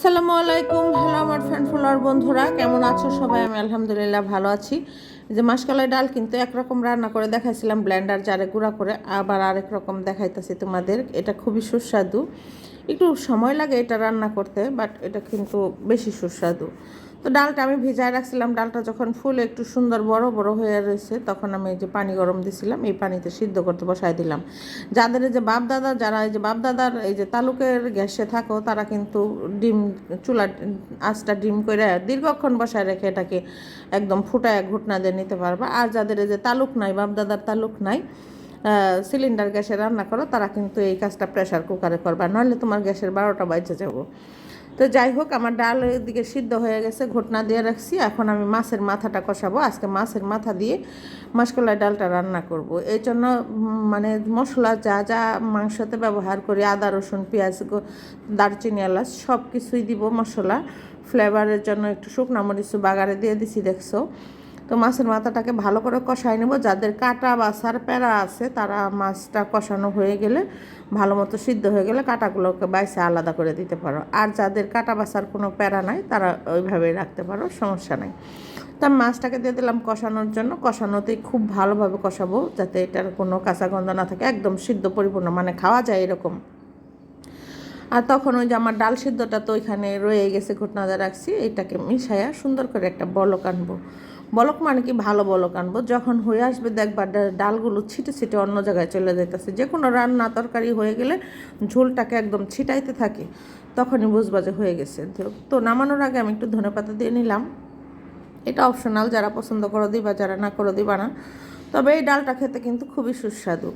আসসালামু আলাইকুম। হ্যালো আমার ফ্রেন্ড ফলোয়ার বন্ধুরা, কেমন আছো সবাই? আমি আলহামদুলিল্লাহ ভালো আছি। যে মাসকলাই ডাল কিন্তু একরকম রান্না করে দেখাইছিলাম ব্লেন্ডার জারে গুঁড়া করে, আবার আরেক রকম দেখাইতেছি তোমাদের। এটা খুবই সুস্বাদু, একটু সময় লাগে এটা রান্না করতে, বাট এটা কিন্তু বেশি সুস্বাদু। তো ডালটা আমি ভিজায় রাখছিলাম, ডালটা যখন ফুলে একটু সুন্দর বড় বড় হয়ে রয়েছে তখন আমি এই যে পানি গরম দিছিলাম, এই পানিতে সিদ্ধ করতে বসাই দিলাম। যাদের এই যে বাপদাদা, যারা এই যে বাপদাদার এই যে তালুকের গ্যাসে থাকো, তারা কিন্তু ডিম চুলা আঁচটা ডিম করে দীর্ঘক্ষণ বসায় রেখে এটাকে একদম ফুটায় ঘুটনা দিয়ে নিতে পারবা। আর যাদের এই যে তালুক নাই, বাপদাদার তালুক নাই, সিলিন্ডার গ্যাসে রান্না করো, তারা কিন্তু এই কাজটা প্রেশার কুকারে করবা, নাহলে তোমার গ্যাসের 12টা বাজে যাবো। তো যাই হোক, আমার ডাল দিকে সিদ্ধ হয়ে গেছে, ঘটনা দিয়ে রাখছি। এখন আমি মাছের মাথাটা কষাবো। আজকে মাছের মাথা দিয়ে মাসকলাই ডালটা রান্না করব। এই জন্য মানে মশলা যা যা মাংসতে ব্যবহার করি, আদা রসুন পেঁয়াজ দারচিনি এলাচ সব কিছুই দিব মশলা। ফ্লেভারের জন্য একটু শুকনো মরিচ বাগারে দিয়ে দিছি, দেখছো। তো মাছের মাথাটাকে ভালো করে কষাই নেব। যাদের কাটা বাছার প্যারা আছে, তারা মাছটা কষানো হয়ে গেলে, ভালো মতো সিদ্ধ হয়ে গেলে কাটাগুলোকে বাইসে আলাদা করে দিতে পারো। আর যাদের কাটা বাছার কোনো প্যারা নাই, তারা ওইভাবেই রাখতে পারো, সমস্যা নাই। তো আমি মাছটাকে দিয়ে দিলাম কষানোর জন্য। কষানোতেই খুব ভালোভাবে কষাবো, যাতে এটার কোনো কাঁচা গন্ধ না থাকে, একদম সিদ্ধ পরিপূর্ণ, মানে খাওয়া যায় এরকম। আর তখন ওই যে আমার ডাল সিদ্ধটা তো ওইখানে রয়ে গেছে, ঘটনাটা রাখছি। এটাকে মিশাইয়া সুন্দর করে একটা বলক আনবো। বলক মানে কি, ভালো বলক আনবো। যখন হয়ে আসবে দেখবা ডালগুলো ছিটে ছিটে অন্য জায়গায় চলে যাইতেছে। যে কোনো রান্না তরকারি হয়ে গেলে ঝোলটাকে একদম ছিটাইতে থাকে, তখনই বুঝবা যে হয়ে গেছে। তো নামানোর আগে আমি একটু ধনেপাতা দিয়ে নিলাম। এটা অপশনাল, যারা পছন্দ করো দিবা, যারা না করো দিবা না। তবে এই ডালটা খেতে কিন্তু খুবই সুস্বাদু।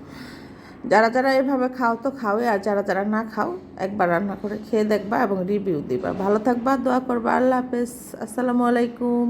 যারা যারা এভাবে খাও তো খাওয়াই, আর যারা যারা না খাও একবার রান্না করে খেয়ে দেখবা এবং রিভিউ দিবা। ভালো থাকবা, দোয়া করবা। আল্লাহ হাফেজ, আসসালামু আলাইকুম।